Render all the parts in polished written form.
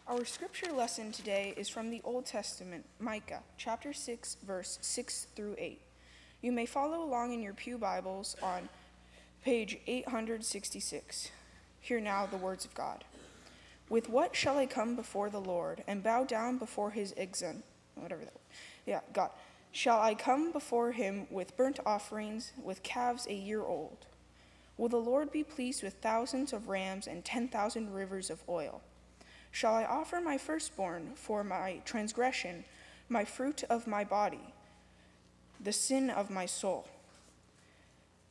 Our scripture lesson today is from the Old Testament, Micah, chapter 6, verse 6 through 8. You may follow along in your pew Bibles on page 866. Hear now the words of God. With what shall I come before the Lord and bow down before his God. Shall I come before him with burnt offerings, with calves a year old? Will the Lord be pleased with thousands of rams and 10,000 rivers of oil? Shall I offer my firstborn for my transgression, my fruit of my body, the sin of my soul?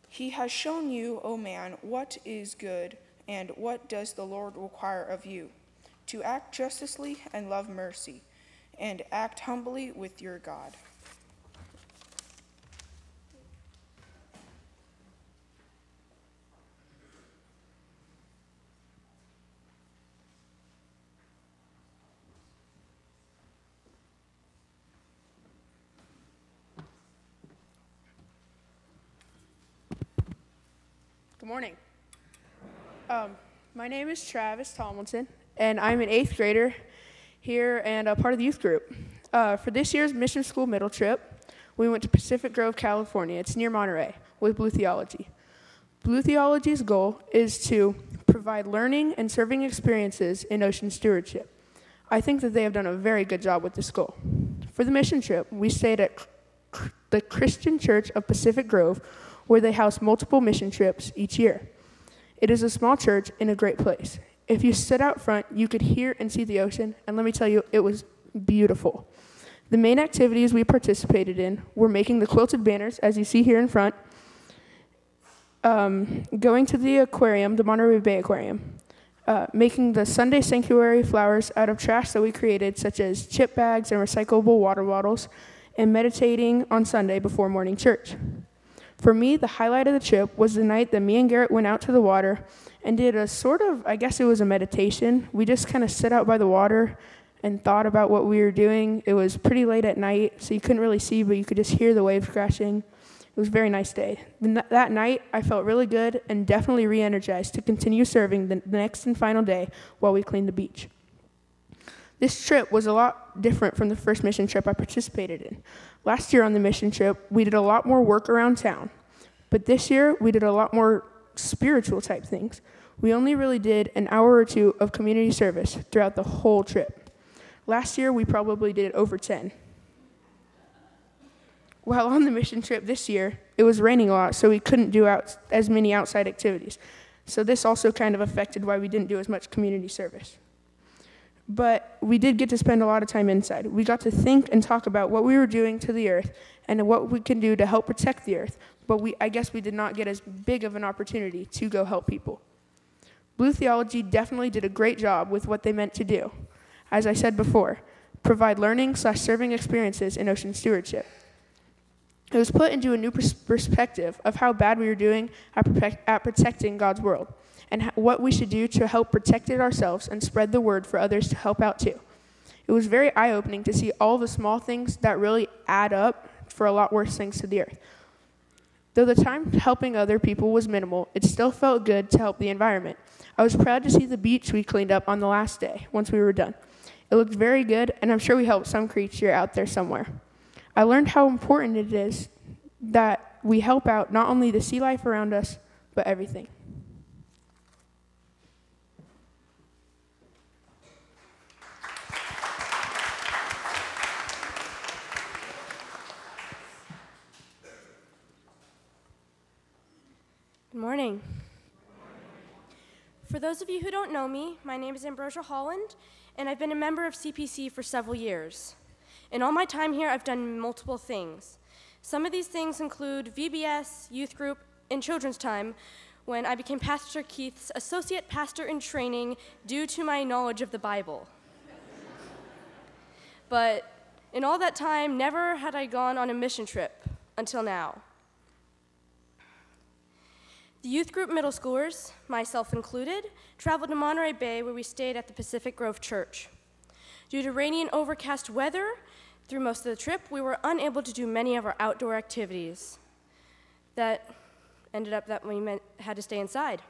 He has shown you, O man, what is good, and what does the Lord require of you? To act justly and love mercy, and act humbly with your God. Good morning. My name is Travis Tomlinson, and I'm an 8th grader here and a part of the youth group. For this year's Mission School Middle Trip, we went to Pacific Grove, California. It's near Monterey with Blue Theology. Blue Theology's goal is to provide learning and serving experiences in ocean stewardship. I think that they have done a very good job with this goal. For the mission trip, we stayed at the Christian Church of Pacific Grove, where they house multiple mission trips each year. It is a small church in a great place. If you sit out front, you could hear and see the ocean, and let me tell you, it was beautiful. The main activities we participated in were making the quilted banners, as you see here in front, going to the aquarium, the Monterey Bay Aquarium, making the Sunday sanctuary flowers out of trash that we created, such as chip bags and recyclable water bottles, and meditating on Sunday before morning church. For me, the highlight of the trip was the night that me and Garrett went out to the water and did a sort of, I guess it was a meditation. We just kind of sat out by the water and thought about what we were doing. It was pretty late at night, so you couldn't really see, but you could just hear the waves crashing. It was a very nice day. That night, I felt really good and definitely re-energized to continue serving the next and final day while we cleaned the beach. This trip was a lot different from the first mission trip I participated in. Last year on the mission trip, we did a lot more work around town, but this year we did a lot more spiritual type things. We only really did an hour or two of community service throughout the whole trip. Last year we probably did over 10. While on the mission trip this year, it was raining a lot, so we couldn't do as many outside activities. So this also kind of affected why we didn't do as much community service. But we did get to spend a lot of time inside. We got to think and talk about what we were doing to the earth and what we can do to help protect the earth, but I guess we did not get as big of an opportunity to go help people. Blue Theology definitely did a great job with what they meant to do. As I said before, provide learning/serving experiences in ocean stewardship. It was put into a new perspective of how bad we were doing at protecting God's world, and what we should do to help protect it ourselves and spread the word for others to help out too. It was very eye-opening to see all the small things that really add up for a lot worse things to the earth. Though the time helping other people was minimal, it still felt good to help the environment. I was proud to see the beach we cleaned up on the last day, once we were done. It looked very good, and I'm sure we helped some creature out there somewhere. I learned how important it is that we help out not only the sea life around us, but everything. Good morning. For those of you who don't know me, my name is Ambrosia Holland, and I've been a member of CPC for several years. In all my time here, I've done multiple things. Some of these things include VBS, youth group, and children's time, when I became Pastor Keith's associate pastor in training due to my knowledge of the Bible. But in all that time, never had I gone on a mission trip until now. The youth group middle schoolers, myself included, traveled to Monterey Bay where we stayed at the Pacific Grove Church. Due to rainy and overcast weather through most of the trip, we were unable to do many of our outdoor activities. That ended up that we had to stay inside.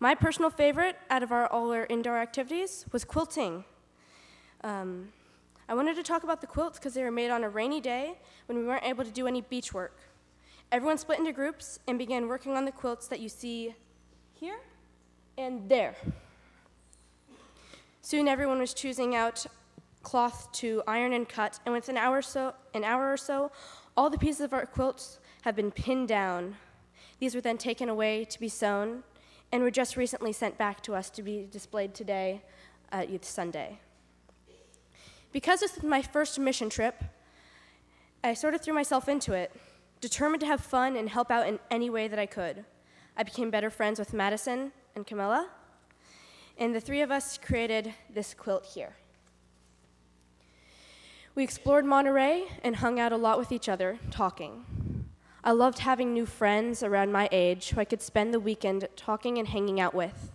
My personal favorite out of all our indoor activities was quilting. I wanted to talk about the quilts because they were made on a rainy day when we weren't able to do any beach work. Everyone split into groups and began working on the quilts that you see here and there. Soon everyone was choosing out cloth to iron and cut, and within an hour or so, all the pieces of our quilts have been pinned down. These were then taken away to be sewn, and were just recently sent back to us to be displayed today at Youth Sunday. Because this was my first mission trip, I sort of threw myself into it, determined to have fun and help out in any way that I could. I became better friends with Madison and Camilla, and the three of us created this quilt here. We explored Monterey and hung out a lot with each other, talking. I loved having new friends around my age who I could spend the weekend talking and hanging out with.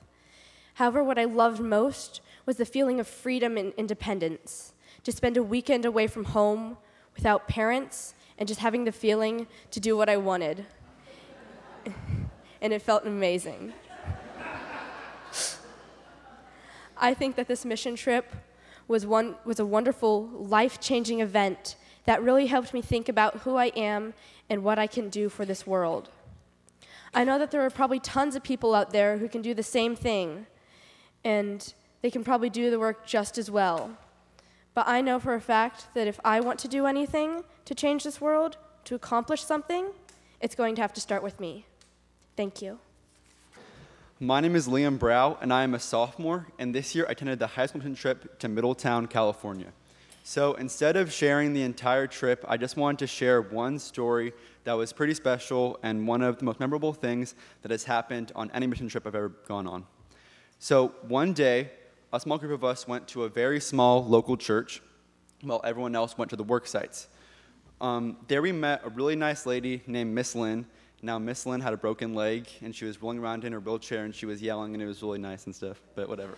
However, what I loved most was the feeling of freedom and independence, to spend a weekend away from home without parents and just having the feeling to do what I wanted. And it felt amazing. I think that this mission trip was a wonderful, life-changing event that really helped me think about who I am and what I can do for this world. I know that there are probably tons of people out there who can do the same thing, and they can probably do the work just as well. But I know for a fact that if I want to do anything to change this world, to accomplish something, it's going to have to start with me. Thank you. My name is Liam Brow, and I am a sophomore, and this year I attended the high school mission trip to Middletown, California. So instead of sharing the entire trip, I just wanted to share one story that was pretty special and one of the most memorable things that has happened on any mission trip I've ever gone on. So one day, a small group of us went to a very small local church while everyone else went to the work sites. There we met a really nice lady named Miss Lynn. Now, Miss Lynn had a broken leg, and she was rolling around in her wheelchair, and she was yelling, and it was really nice and stuff, but whatever.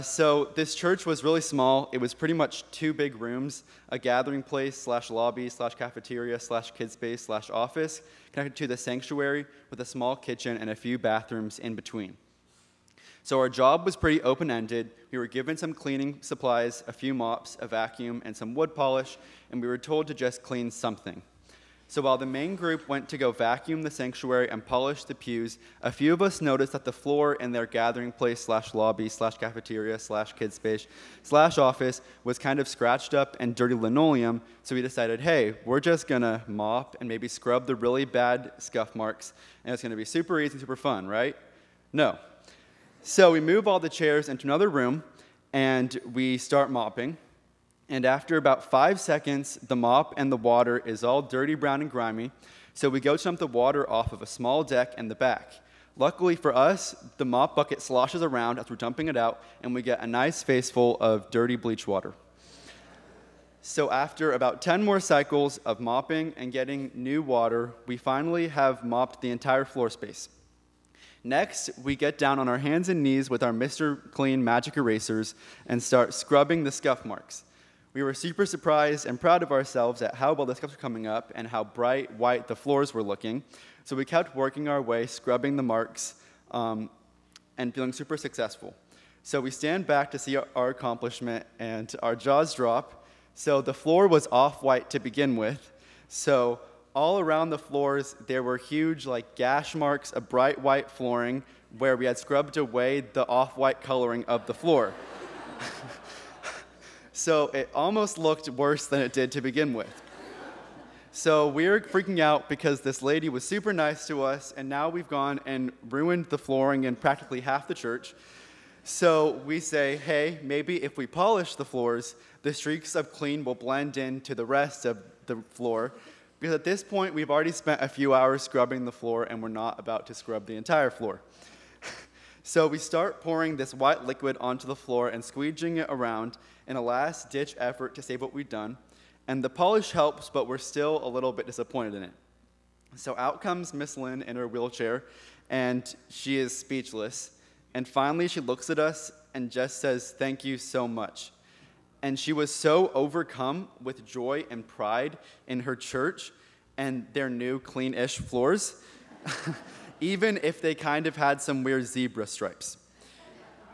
So this church was really small. It was pretty much 2 big rooms, a gathering place / lobby / cafeteria / kid space / office, connected to the sanctuary with a small kitchen and a few bathrooms in between. So our job was pretty open-ended. We were given some cleaning supplies, a few mops, a vacuum, and some wood polish, and we were told to just clean something. So while the main group went to go vacuum the sanctuary and polish the pews, a few of us noticed that the floor in their gathering place / lobby / cafeteria / kid space / office was kind of scratched up and dirty linoleum, so we decided, hey, we're just gonna mop and maybe scrub the really bad scuff marks, and it's gonna be super easy, super fun, right? No. So we move all the chairs into another room, and we start mopping. And after about 5 seconds, the mop and the water is all dirty, brown, and grimy, so we go to dump the water off of a small deck in the back. Luckily for us, the mop bucket sloshes around as we're dumping it out, and we get a nice face full of dirty bleach water. So after about 10 more cycles of mopping and getting new water, we finally have mopped the entire floor space. Next, we get down on our hands and knees with our Mr. Clean magic erasers and start scrubbing the scuff marks. We were super surprised and proud of ourselves at how well the scuffs were coming up and how bright white the floors were looking. So we kept working our way, scrubbing the marks, and feeling super successful. So we stand back to see our accomplishment, and our jaws drop. So the floor was off-white to begin with. So all around the floors, there were huge gash marks of bright white flooring where we had scrubbed away the off-white coloring of the floor. So it almost looked worse than it did to begin with. So we're freaking out because this lady was super nice to us, and now we've gone and ruined the flooring in practically half the church. So we say, hey, maybe if we polish the floors, the streaks of clean will blend into the rest of the floor. Because at this point, we've already spent a few hours scrubbing the floor, and we're not about to scrub the entire floor. So we start pouring this white liquid onto the floor and squeegeeing it around in a last-ditch effort to save what we've done. And the polish helps, but we're still a little bit disappointed in it. So out comes Miss Lynn in her wheelchair, and she is speechless. And finally, she looks at us and just says, "Thank you so much." And she was so overcome with joy and pride in her church and their new clean-ish floors. even if they kind of had some weird zebra stripes.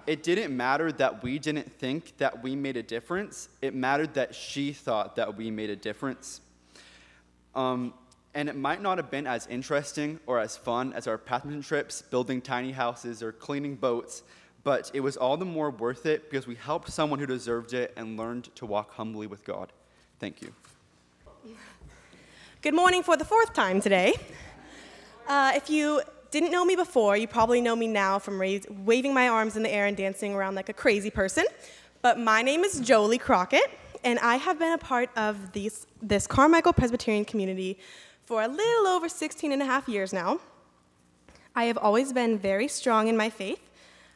It didn't matter that we didn't think that we made a difference. It mattered that she thought that we made a difference. And it might not have been as interesting or as fun as our Pathman trips, building tiny houses, or cleaning boats, but it was all the more worth it because we helped someone who deserved it and learned to walk humbly with God. Thank you. Good morning for the fourth time today. If you didn't know me before, you probably know me now from waving my arms in the air and dancing around like a crazy person. But my name is Jolie Crockett, and I have been a part of this Carmichael Presbyterian community for a little over 16 and a half years now. I have always been very strong in my faith.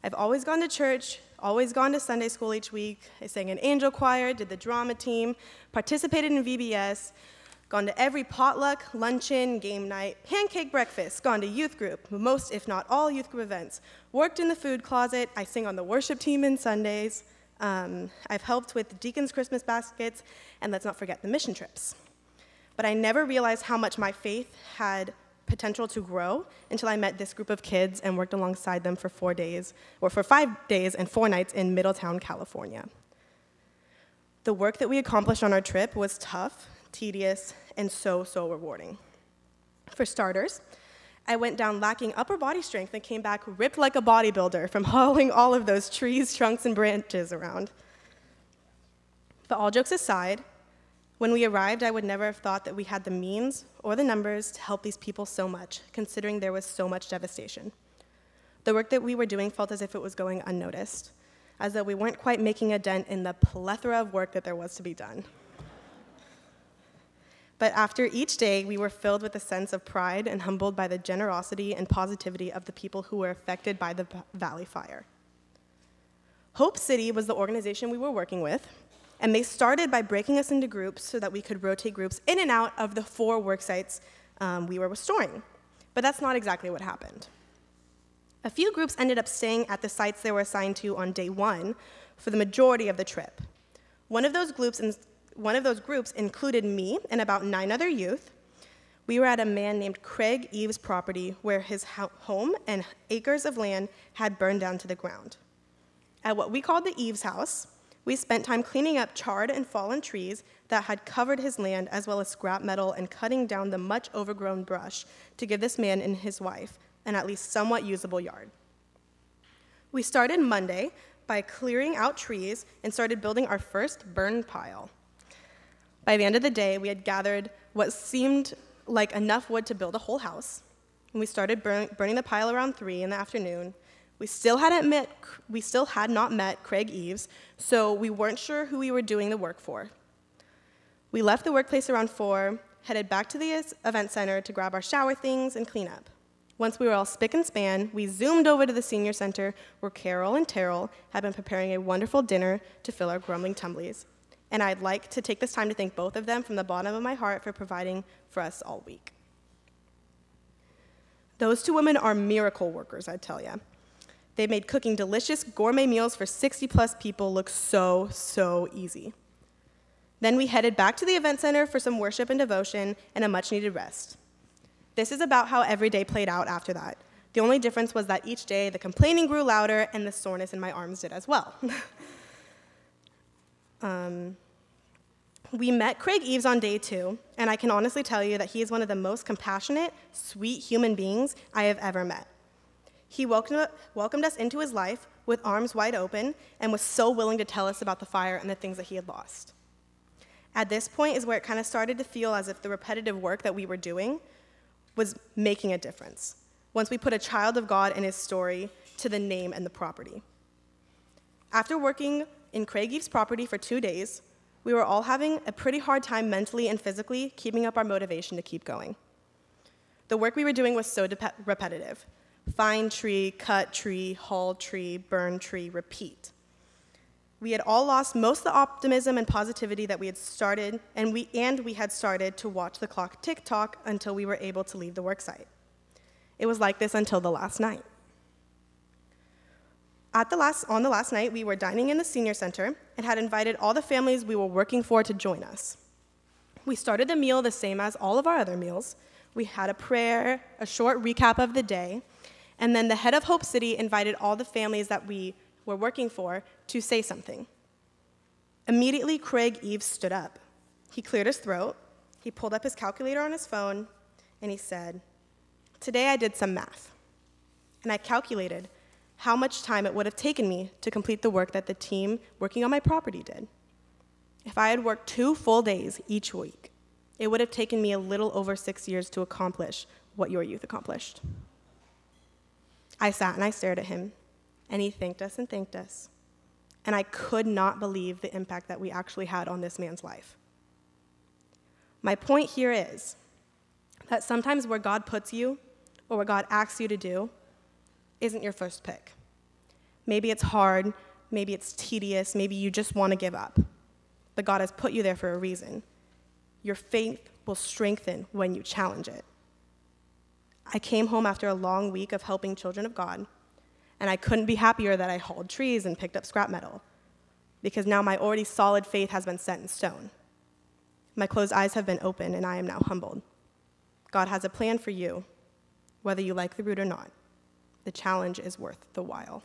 I've always gone to church, always gone to Sunday school each week. I sang in angel choir, did the drama team, participated in VBS, gone to every potluck, luncheon, game night, pancake breakfast, gone to youth group, most if not all youth group events, worked in the food closet, I sing on the worship team on Sundays, I've helped with Deacon's Christmas baskets, and let's not forget the mission trips. But I never realized how much my faith had potential to grow until I met this group of kids and worked alongside them for 4 days, or for 5 days and 4 nights in Middletown, California. The work that we accomplished on our trip was tough, tedious, and so rewarding. For starters, I went down lacking upper body strength and came back ripped like a bodybuilder from hauling all of those trees, trunks, and branches around. But all jokes aside, when we arrived, I would never have thought that we had the means or the numbers to help these people so much, considering there was so much devastation. The work that we were doing felt as if it was going unnoticed, as though we weren't quite making a dent in the plethora of work that there was to be done. But after each day, we were filled with a sense of pride and humbled by the generosity and positivity of the people who were affected by the Valley Fire. Hope City was the organization we were working with, and they started by breaking us into groups so that we could rotate groups in and out of the 4 work sites we were restoring. But that's not exactly what happened. A few groups ended up staying at the sites they were assigned to on day 1 for the majority of the trip. One of those groups included me and about 9 other youth. We were at a man named Craig Eves' property where his home and acres of land had burned down to the ground. At what we called the Eves house, we spent time cleaning up charred and fallen trees that had covered his land, as well as scrap metal and cutting down the much overgrown brush to give this man and his wife an at least somewhat usable yard. We started Monday by clearing out trees and started building our first burn pile. By the end of the day, we had gathered what seemed like enough wood to build a whole house, and we started burning the pile around 3 in the afternoon. We still had not met Craig Eves, so we weren't sure who we were doing the work for. We left the workplace around 4, headed back to the event center to grab our shower things and clean up. Once we were all spick and span, we zoomed over to the senior center where Carol and Terrell had been preparing a wonderful dinner to fill our grumbling tumblies. And I'd like to take this time to thank both of them from the bottom of my heart for providing for us all week. Those 2 women are miracle workers, I tell you. They made cooking delicious gourmet meals for 60-plus people look so easy. Then we headed back to the event center for some worship and devotion and a much-needed rest. This is about how every day played out after that. The only difference was that each day the complaining grew louder and the soreness in my arms did as well. We met Craig Eves on day 2, and I can honestly tell you that he is one of the most compassionate, sweet human beings I have ever met. He welcomed us into his life with arms wide open and was so willing to tell us about the fire and the things that he had lost. At this point is where it kind of started to feel as if the repetitive work that we were doing was making a difference, once we put a child of God and his story to the name and the property. After working in Craig Eves' property for 2 days, we were all having a pretty hard time mentally and physically keeping up our motivation to keep going. The work we were doing was so repetitive. Find tree, cut tree, haul tree, burn tree, repeat. We had all lost most of the optimism and positivity that we had started, and we had started to watch the clock tick-tock until we were able to leave the worksite. It was like this until the last night. On the last night, we were dining in the senior center and had invited all the families we were working for to join us. We started the meal the same as all of our other meals, We had a prayer, a short recap of the day, and then the head of Hope City invited all the families that we were working for to say something. Immediately, Craig Eves stood up. He cleared his throat, he pulled up his calculator on his phone, and he said, "Today I did some math, and I calculated how much time it would have taken me to complete the work that the team working on my property did. If I had worked 2 full days each week, it would have taken me a little over 6 years to accomplish what your youth accomplished." I sat and I stared at him, and he thanked us and thanked us. And I could not believe the impact that we actually had on this man's life. My point here is that sometimes where God puts you, or what God asks you to do, isn't your first pick. Maybe it's hard, maybe it's tedious, maybe you just want to give up. But God has put you there for a reason. Your faith will strengthen when you challenge it. I came home after a long week of helping children of God, and I couldn't be happier that I hauled trees and picked up scrap metal, because now my already solid faith has been set in stone. My closed eyes have been opened, and I am now humbled. God has a plan for you, whether you like the route or not. The challenge is worth the while.